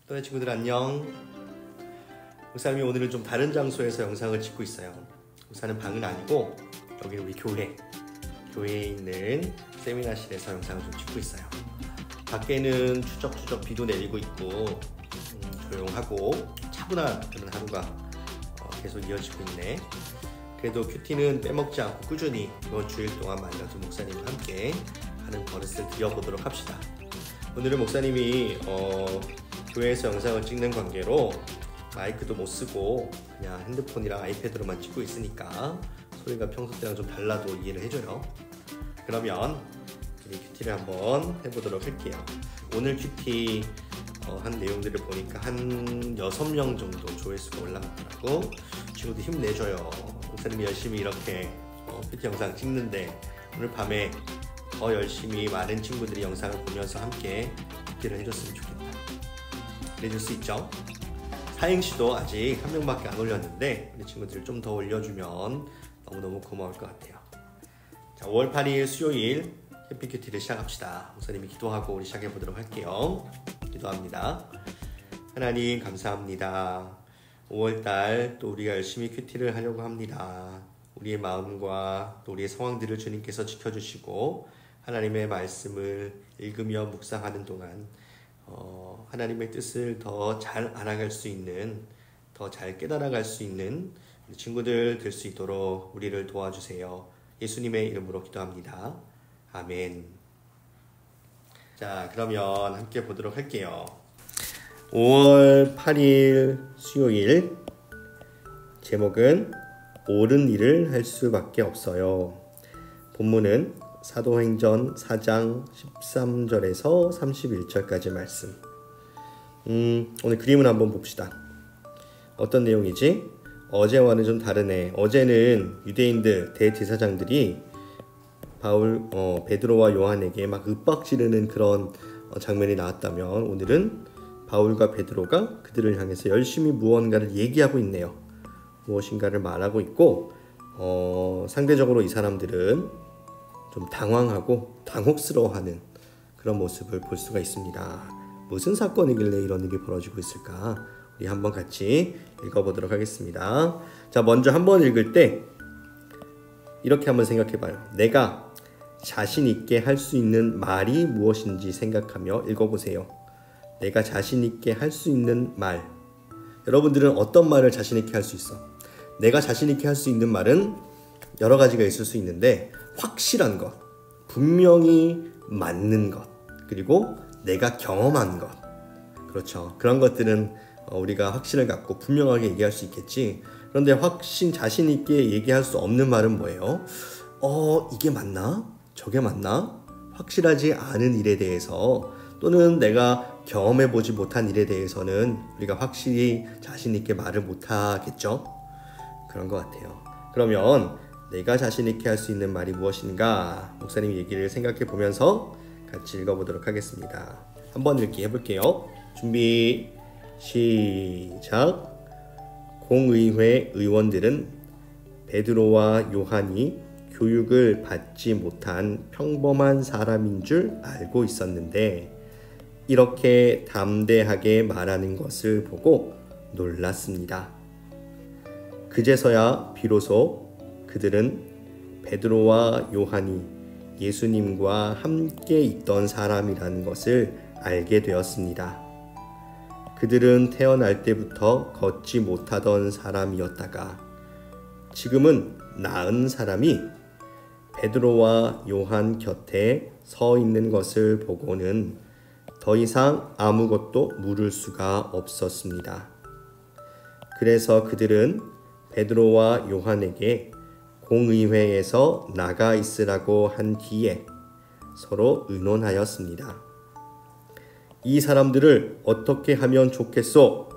또래 친구들 안녕. 목사님이 오늘은 좀 다른 장소에서 영상을 찍고 있어요. 목사는 방은 아니고 여기는 우리 교회에 있는 세미나실에서 영상을 좀 찍고 있어요. 밖에는 추적추적 비도 내리고 있고 조용하고 차분한 그런 하루가 계속 이어지고 있네. 그래도 큐티는 빼먹지 않고 꾸준히 이번 주일 동안 만나서 목사님과 함께 하는 버릇을 들여보도록 합시다. 오늘은 목사님이 교회에서 영상을 찍는 관계로 마이크도 못 쓰고 그냥 핸드폰이랑 아이패드로만 찍고 있으니까 소리가 평소 때랑 좀 달라도 이해를 해줘요. 그러면 우리 큐티를 한번 해보도록 할게요. 오늘 큐티 한 내용들을 보니까 한 6명 정도 조회수가 올라갔더라고. 친구들 힘내줘요. 목사님이 열심히 이렇게 큐티 영상 찍는데 오늘 밤에 더 열심히 많은 친구들이 영상을 보면서 함께 큐티를 해줬으면 좋겠다. 해줄 수 있죠? 사행시도 아직 한 명밖에 안 올렸는데 우리 친구들 좀 더 올려주면 너무너무 고마울 것 같아요. 자, 5월 8일 수요일 해피 큐티를 시작합시다. 목사님이 기도하고 우리 시작해 보도록 할게요. 기도합니다. 하나님 감사합니다. 5월달 또 우리가 열심히 큐티를 하려고 합니다. 우리의 마음과 또 우리의 상황들을 주님께서 지켜주시고 하나님의 말씀을 읽으며 묵상하는 동안 하나님의 뜻을 더 잘 알아갈 수 있는, 더 잘 깨달아갈 수 있는 우리 친구들 될 수 있도록 우리를 도와주세요. 예수님의 이름으로 기도합니다. 아멘. 자, 그러면 함께 보도록 할게요. 5월 8일 수요일, 제목은 옳은 일을 할 수밖에 없어요. 본문은 사도행전 4장 13절에서 31절까지 말씀. 오늘 그림을 한번 봅시다. 어떤 내용이지? 어제와는 좀 다르네. 어제는 유대인들 대제사장들이 베드로와 요한에게 막 윽박지르는 그런 장면이 나왔다면 오늘은 바울과 베드로가 그들을 향해서 열심히 무언가를 얘기하고 있네요. 무엇인가를 말하고 있고 상대적으로 이 사람들은 좀 당황하고 당혹스러워하는 그런 모습을 볼 수가 있습니다. 무슨 사건이길래 이런 일이 벌어지고 있을까? 우리 한번 같이 읽어보도록 하겠습니다. 자, 먼저 한번 읽을 때 이렇게 한번 생각해봐요. 내가 자신 있게 할 수 있는 말이 무엇인지 생각하며 읽어보세요. 내가 자신 있게 할 수 있는 말. 여러분들은 어떤 말을 자신 있게 할 수 있어? 내가 자신 있게 할 수 있는 말은 여러 가지가 있을 수 있는데 확실한 것, 분명히 맞는 것, 그리고 내가 경험한 것. 그렇죠. 그런 것들은 우리가 확신을 갖고 분명하게 얘기할 수 있겠지. 그런데 자신 있게 얘기할 수 없는 말은 뭐예요? 이게 맞나? 저게 맞나? 확실하지 않은 일에 대해서 또는 내가 경험해보지 못한 일에 대해서는 우리가 확실히 자신 있게 말을 못하겠죠? 그런 것 같아요. 그러면 내가 자신 있게 할 수 있는 말이 무엇인가? 목사님 얘기를 생각해 보면서 같이 읽어보도록 하겠습니다. 한번 읽기 해볼게요. 준비 시작. 공의회 의원들은 베드로와 요한이 교육을 받지 못한 평범한 사람인 줄 알고 있었는데 이렇게 담대하게 말하는 것을 보고 놀랐습니다. 그제서야 비로소 그들은 베드로와 요한이 예수님과 함께 있던 사람이라는 것을 알게 되었습니다. 그들은 태어날 때부터 걷지 못하던 사람이었다가 지금은 나은 사람이 베드로와 요한 곁에 서 있는 것을 보고는 더 이상 아무것도 물을 수가 없었습니다. 그래서 그들은 베드로와 요한에게 공의회에서 나가 있으라고 한 뒤에 서로 의논하였습니다. 이 사람들을 어떻게 하면 좋겠소?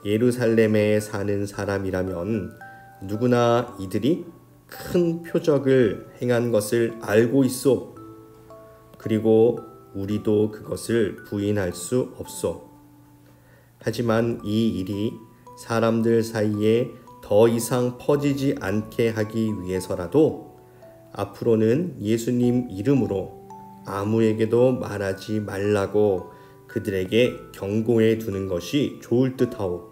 예루살렘에 사는 사람이라면 누구나 이들이 큰 표적을 행한 것을 알고 있소. 그리고 우리도 그것을 부인할 수 없소. 하지만 이 일이 사람들 사이에 더 이상 퍼지지 않게 하기 위해서라도 앞으로는 예수님 이름으로 아무에게도 말하지 말라고 그들에게 경고해 두는 것이 좋을 듯하오.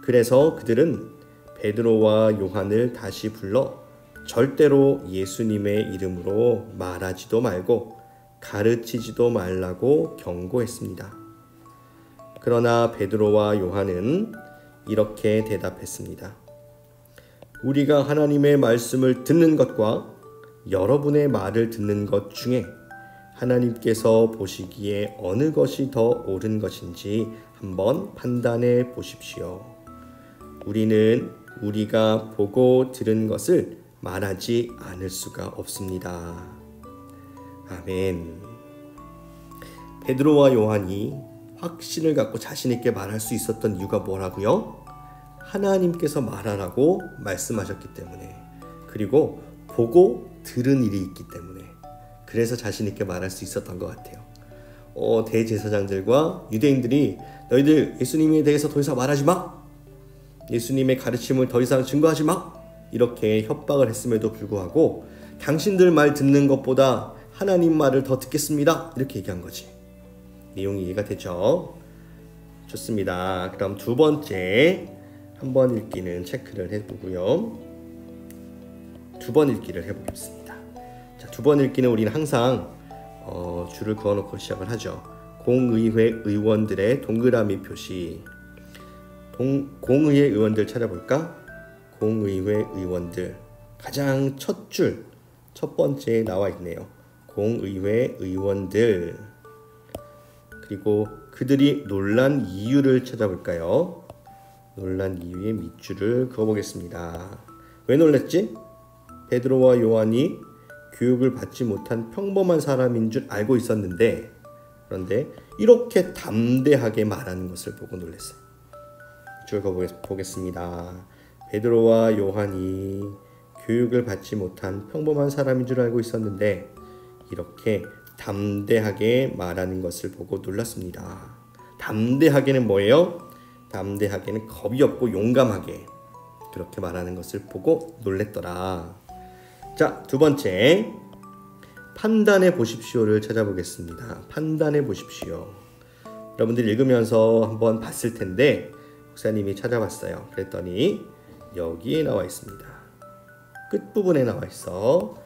그래서 그들은 베드로와 요한을 다시 불러 절대로 예수님의 이름으로 말하지도 말고 가르치지도 말라고 경고했습니다. 그러나 베드로와 요한은 이렇게 대답했습니다. 우리가 하나님의 말씀을 듣는 것과 여러분의 말을 듣는 것 중에 하나님께서 보시기에 어느 것이 더 옳은 것인지 한번 판단해 보십시오. 우리는 우리가 보고 들은 것을 말하지 않을 수가 없습니다. 아멘. 베드로와 요한이 확신을 갖고 자신 있게 말할 수 있었던 이유가 뭐라고요? 하나님께서 말하라고 말씀하셨기 때문에, 그리고 보고 들은 일이 있기 때문에, 그래서 자신 있게 말할 수 있었던 것 같아요. 대제사장들과 유대인들이 너희들 예수님에 대해서 더 이상 말하지 마, 예수님의 가르침을 더 이상 증거하지 마, 이렇게 협박을 했음에도 불구하고 당신들 말 듣는 것보다 하나님 말을 더 듣겠습니다, 이렇게 얘기한 거지. 내용이 이해가 되죠? 좋습니다. 그럼 두 번째, 한 번 읽기는 체크를 해보고요. 두 번 읽기를 해보겠습니다. 자, 두 번 읽기는 우리는 항상 줄을 그어놓고 시작을 하죠. 공의회 의원들의 동그라미 표시. 공의회 의원들 찾아볼까? 공의회 의원들. 가장 첫 줄, 첫 번째에 나와 있네요. 공의회 의원들. 그리고 그들이 놀란 이유를 찾아볼까요? 놀란 이유의 밑줄을 그어보겠습니다. 왜 놀랐지? 베드로와 요한이 교육을 받지 못한 평범한 사람인 줄 알고 있었는데, 그런데 이렇게 담대하게 말하는 것을 보고 놀랐어요. 줄 그어보겠습니다. 베드로와 요한이 교육을 받지 못한 평범한 사람인 줄 알고 있었는데 이렇게 담대하게 말하는 것을 보고 놀랐습니다. 담대하게는 뭐예요? 담대하게는 겁이 없고 용감하게 그렇게 말하는 것을 보고 놀랬더라. 자, 두 번째, 판단해 보십시오를 찾아보겠습니다. 판단해 보십시오. 여러분들 읽으면서 한번 봤을 텐데 목사님이 찾아봤어요. 그랬더니 여기에 나와 있습니다. 끝부분에 나와 있어.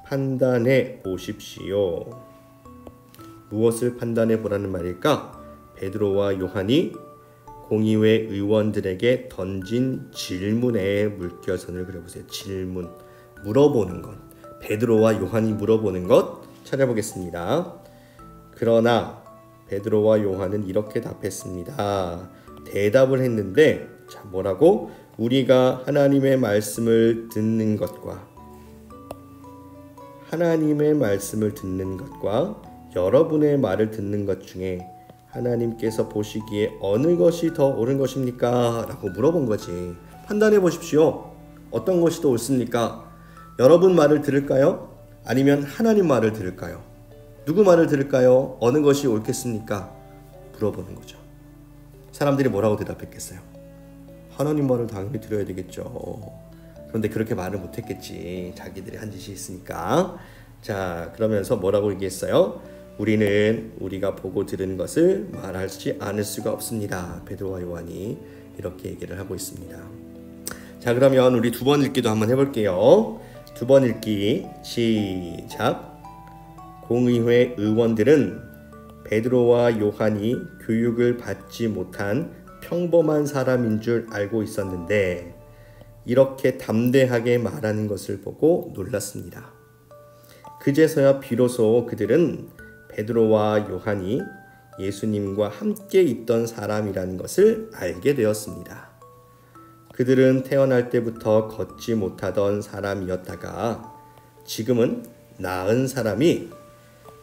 판단해 보십시오. 무엇을 판단해 보라는 말일까? 베드로와 요한이 공의회 의원들에게 던진 질문에 물결선을 그려보세요. 질문, 물어보는 것. 베드로와 요한이 물어보는 것 찾아보겠습니다. 그러나 베드로와 요한은 이렇게 답했습니다. 대답을 했는데, 자, 뭐라고? 우리가 하나님의 말씀을 듣는 것과 여러분의 말을 듣는 것 중에 하나님께서 보시기에 어느 것이 더 옳은 것입니까? 라고 물어본 거지. 판단해 보십시오. 어떤 것이 더 옳습니까? 여러분 말을 들을까요? 아니면 하나님 말을 들을까요? 누구 말을 들을까요? 어느 것이 옳겠습니까? 물어보는 거죠. 사람들이 뭐라고 대답했겠어요? 하나님 말을 당연히 들어야 되겠죠. 그런데 그렇게 말을 못했겠지. 자기들이 한 짓이 있으니까. 자, 그러면서 뭐라고 얘기했어요? 우리는 우리가 보고 들은 것을 말하지 않을 수가 없습니다. 베드로와 요한이 이렇게 얘기를 하고 있습니다. 자, 그러면 우리 두 번 읽기도 한번 해볼게요. 두 번 읽기 시작. 공의회 의원들은 베드로와 요한이 교육을 받지 못한 평범한 사람인 줄 알고 있었는데 이렇게 담대하게 말하는 것을 보고 놀랐습니다. 그제서야 비로소 그들은 베드로와 요한이 예수님과 함께 있던 사람이라는 것을 알게 되었습니다. 그들은 태어날 때부터 걷지 못하던 사람이었다가 지금은 나은 사람이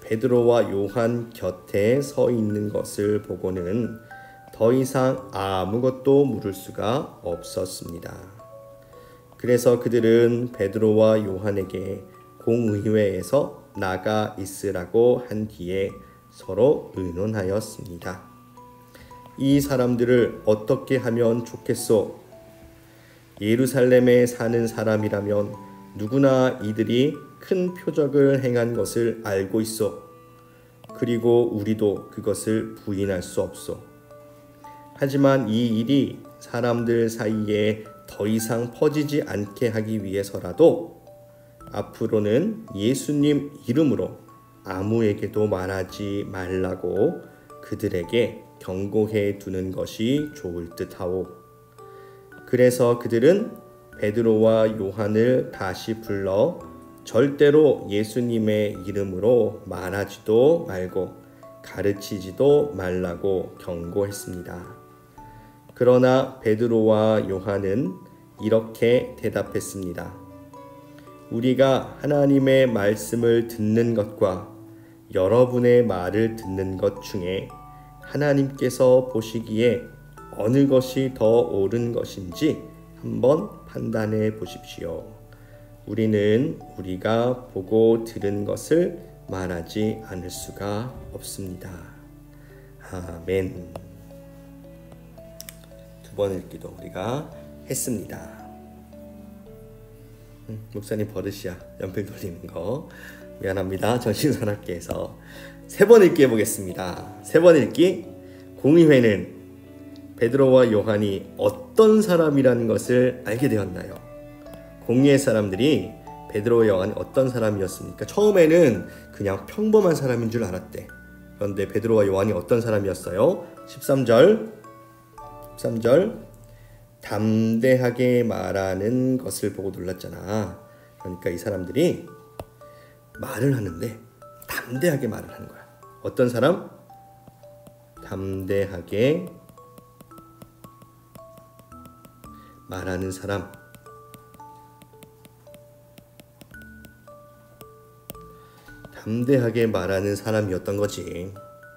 베드로와 요한 곁에 서 있는 것을 보고는 더 이상 아무것도 물을 수가 없었습니다. 그래서 그들은 베드로와 요한에게 공의회에서 나가 있으라고 한 뒤에 서로 의논하였습니다. 이 사람들을 어떻게 하면 좋겠소? 예루살렘에 사는 사람이라면 누구나 이들이 큰 표적을 행한 것을 알고 있어. 그리고 우리도 그것을 부인할 수 없소. 하지만 이 일이 사람들 사이에 더 이상 퍼지지 않게 하기 위해서라도 앞으로는 예수님 이름으로 아무에게도 말하지 말라고 그들에게 경고해 두는 것이 좋을 듯하오. 그래서 그들은 베드로와 요한을 다시 불러 절대로 예수님의 이름으로 말하지도 말고 가르치지도 말라고 경고했습니다. 그러나 베드로와 요한은 이렇게 대답했습니다. 우리가 하나님의 말씀을 듣는 것과 여러분의 말을 듣는 것 중에 하나님께서 보시기에 어느 것이 더 옳은 것인지 한번 판단해 보십시오. 우리는 우리가 보고 들은 것을 말하지 않을 수가 없습니다. 아멘. 두 번 읽기도 우리가 했습니다. 목사님 버릇이야. 연필 돌리는 거. 미안합니다. 정신산업계에서 세 번 읽기 해보겠습니다. 세 번 읽기. 공의회는 베드로와 요한이 어떤 사람이라는 것을 알게 되었나요? 공의회 사람들이 베드로와 요한이 어떤 사람이었습니까? 처음에는 그냥 평범한 사람인 줄 알았대. 그런데 베드로와 요한이 어떤 사람이었어요? 13절 담대하게 말하는 것을 보고 놀랐잖아. 그러니까 이 사람들이 말을 하는데 담대하게 말을 하는 거야. 어떤 사람? 담대하게 말하는 사람. 담대하게 말하는 사람이었던 거지.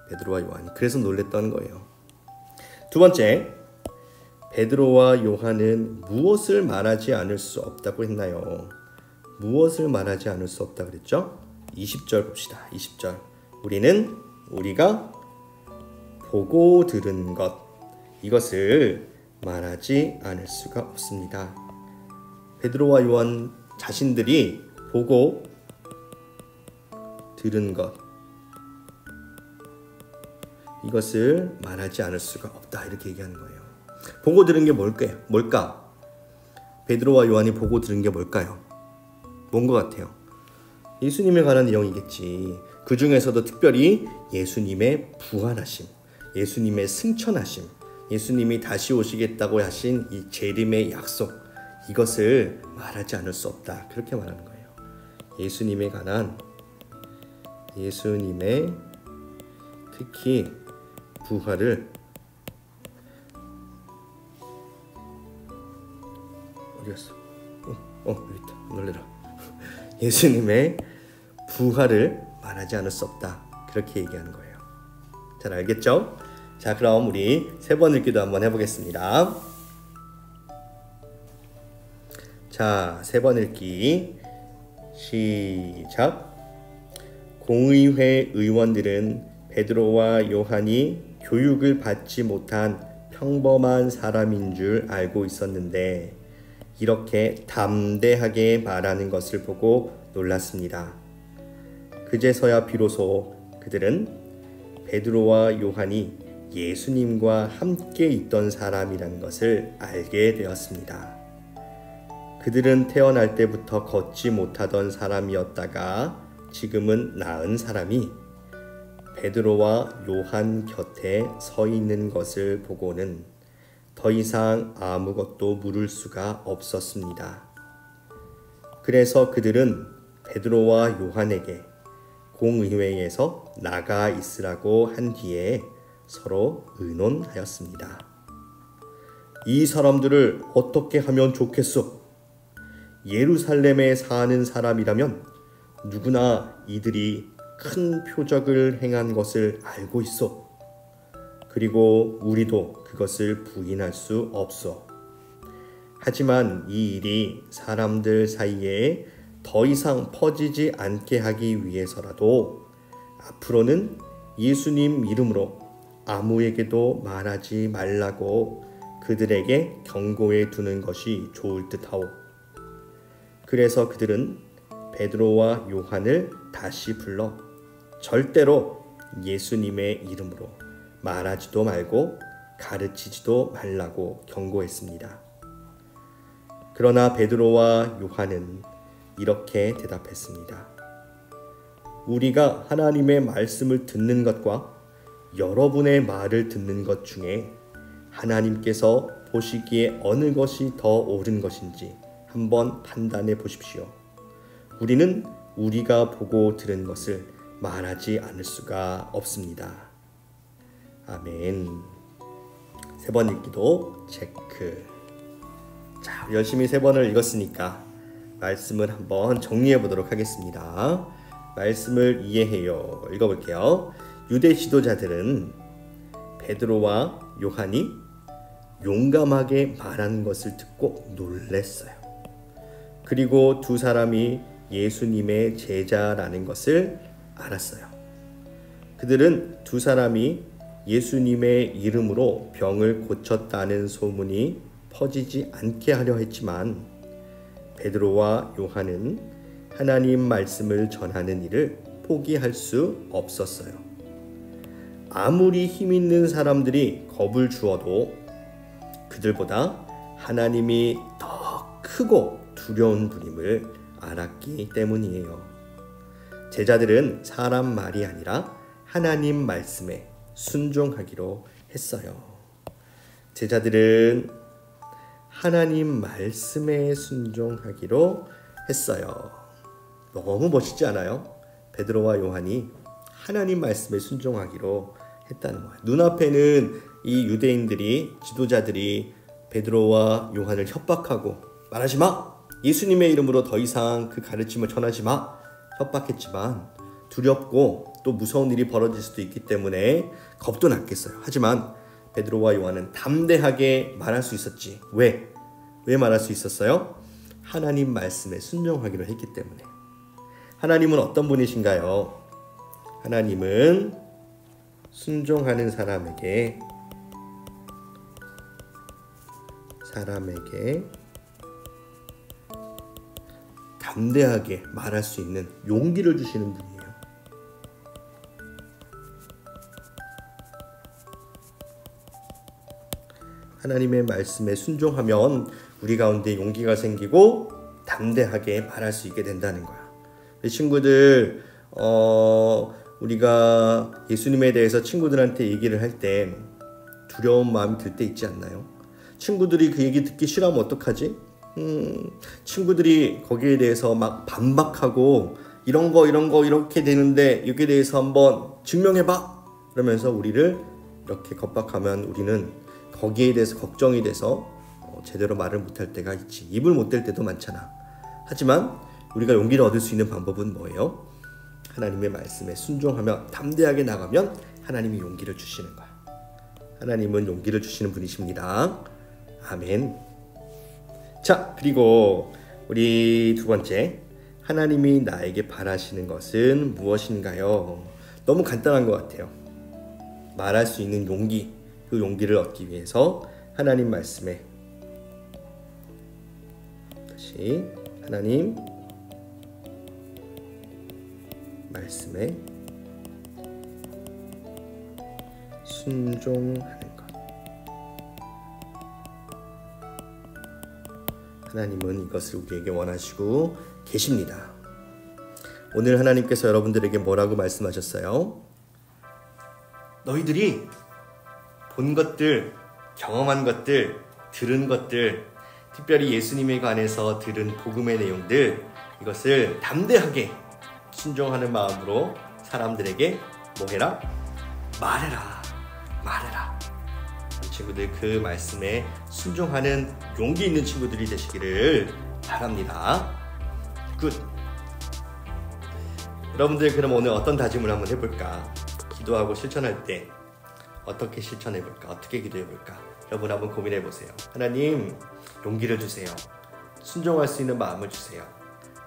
베드로와 요한이. 그래서 놀랬던 거예요. 두 번째, 베드로와 요한은 무엇을 말하지 않을 수 없다고 했나요? 무엇을 말하지 않을 수 없다고 그랬죠? 20절 봅시다. 20절. 우리가 보고 들은 것, 이것을 말하지 않을 수가 없습니다. 베드로와 요한 자신들이 보고 들은 것, 이것을 말하지 않을 수가 없다. 이렇게 얘기하는 거예요. 보고 들은 게 뭘까? 베드로와 요한이 보고 들은 게 뭘까요? 뭔 것 같아요? 예수님에 관한 내용이겠지. 그 중에서도 특별히 예수님의 부활하심, 예수님의 승천하심, 예수님이 다시 오시겠다고 하신 이 재림의 약속, 이것을 말하지 않을 수 없다. 그렇게 말하는 거예요. 예수님에 관한, 예수님의 특히 부활을 어디갔어? 여기 있다. 놀래라. 예수님의 부활을 말하지 않을 수 없다. 그렇게 얘기하는 거예요. 잘 알겠죠? 자, 그럼 우리 세 번 읽기도 한번 해보겠습니다. 자, 세 번 읽기 시작. 공의회 의원들은 베드로와 요한이 교육을 받지 못한 평범한 사람인 줄 알고 있었는데 이렇게 담대하게 말하는 것을 보고 놀랐습니다. 그제서야 비로소 그들은 베드로와 요한이 예수님과 함께 있던 사람이라는 것을 알게 되었습니다. 그들은 태어날 때부터 걷지 못하던 사람이었다가 지금은 나은 사람이 베드로와 요한 곁에 서 있는 것을 보고는 더 이상 아무것도 물을 수가 없었습니다. 그래서 그들은 베드로와 요한에게 공의회에서 나가 있으라고 한 뒤에 서로 의논하였습니다. 이 사람들을 어떻게 하면 좋겠소? 예루살렘에 사는 사람이라면 누구나 이들이 큰 표적을 행한 것을 알고 있어. 그리고 우리도 그것을 부인할 수 없어. 하지만 이 일이 사람들 사이에 더 이상 퍼지지 않게 하기 위해서라도 앞으로는 예수님 이름으로 아무에게도 말하지 말라고 그들에게 경고해 두는 것이 좋을 듯하오. 그래서 그들은 베드로와 요한을 다시 불러 절대로 예수님의 이름으로 말하지도 말고 가르치지도 말라고 경고했습니다. 그러나 베드로와 요한은 이렇게 대답했습니다. 우리가 하나님의 말씀을 듣는 것과 여러분의 말을 듣는 것 중에 하나님께서 보시기에 어느 것이 더 옳은 것인지 한번 판단해 보십시오. 우리는 우리가 보고 들은 것을 말하지 않을 수가 없습니다. 아멘. 3번 읽기도 체크. 자, 열심히 3번을 읽었으니까 말씀을 한번 정리해 보도록 하겠습니다. 말씀을 이해해요. 읽어볼게요. 유대 지도자들은 베드로와 요한이 용감하게 말하는 것을 듣고 놀랐어요. 그리고 두 사람이 예수님의 제자라는 것을 알았어요. 그들은 두 사람이 예수님의 이름으로 병을 고쳤다는 소문이 퍼지지 않게 하려 했지만 베드로와 요한은 하나님 말씀을 전하는 일을 포기할 수 없었어요. 아무리 힘 있는 사람들이 겁을 주어도 그들보다 하나님이 더 크고 두려운 분임을 알았기 때문이에요. 제자들은 사람 말이 아니라 하나님 말씀에 순종하기로 했어요. 제자들은 하나님 말씀에 순종하기로 했어요. 너무 멋있지 않아요? 베드로와 요한이 하나님 말씀에 순종하기로 했다는 거예요. 눈앞에는 이 유대인들이, 지도자들이 베드로와 요한을 협박하고 말하지 마! 예수님의 이름으로 더 이상 그 가르침을 전하지 마! 협박했지만 두렵고 또 무서운 일이 벌어질 수도 있기 때문에 겁도 났겠어요. 하지만 베드로와 요한은 담대하게 말할 수 있었지. 왜 말할 수 있었어요? 하나님 말씀에 순종하기로 했기 때문에. 하나님은 어떤 분이신가요? 하나님은 순종하는 사람에게 담대하게 말할 수 있는 용기를 주시는 분이에요. 하나님의 말씀에 순종하면 우리 가운데 용기가 생기고 담대하게 말할 수 있게 된다는 거야. 친구들, 우리가 예수님에 대해서 친구들한테 얘기를 할 때 두려운 마음이 들 때 있지 않나요? 친구들이 그 얘기 듣기 싫어하면 어떡하지? 친구들이 거기에 대해서 막 반박하고 이런 거 이렇게 되는데 여기에 대해서 한번 증명해봐! 그러면서 우리를 이렇게 겁박하면 우리는 거기에 대해서 걱정이 돼서 제대로 말을 못할 때가 있지. 입을 못 댈 때도 많잖아. 하지만 우리가 용기를 얻을 수 있는 방법은 뭐예요? 하나님의 말씀에 순종하며 담대하게 나가면 하나님이 용기를 주시는 거야. 하나님은 용기를 주시는 분이십니다. 아멘. 자, 그리고 우리 두 번째, 하나님이 나에게 바라시는 것은 무엇인가요? 너무 간단한 것 같아요. 말할 수 있는 용기, 그 용기를 얻기 위해서 하나님 말씀에, 다시 하나님 말씀에 순종하는 것. 하나님은 이것을 우리에게 원하시고 계십니다. 오늘 하나님께서 여러분들에게 뭐라고 말씀하셨어요? 너희들이 본 것들, 경험한 것들, 들은 것들, 특별히 예수님에 관해서 들은 복음의 내용들, 이것을 담대하게 순종하는 마음으로 사람들에게 뭐 해라? 말해라. 친구들, 그 말씀에 순종하는 용기 있는 친구들이 되시기를 바랍니다. 굿. 여러분들, 그럼 오늘 어떤 다짐을 한번 해볼까? 기도하고 실천할 때 어떻게 실천해볼까? 어떻게 기도해볼까? 여러분 한번 고민해보세요. 하나님, 용기를 주세요. 순종할 수 있는 마음을 주세요.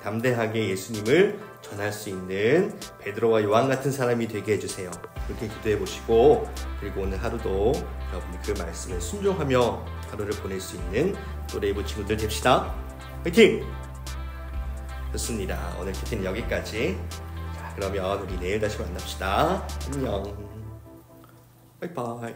담대하게 예수님을 전할 수 있는 베드로와 요한 같은 사람이 되게 해주세요. 그렇게 기도해보시고, 그리고 오늘 하루도 여러분이 그 말씀에 순종하며 하루를 보낼 수 있는 또레이브 친구들 됩시다. 화이팅! 좋습니다. 오늘 큐티는 여기까지. 자, 그러면 우리 내일 다시 만납시다. 안녕. 바이바이.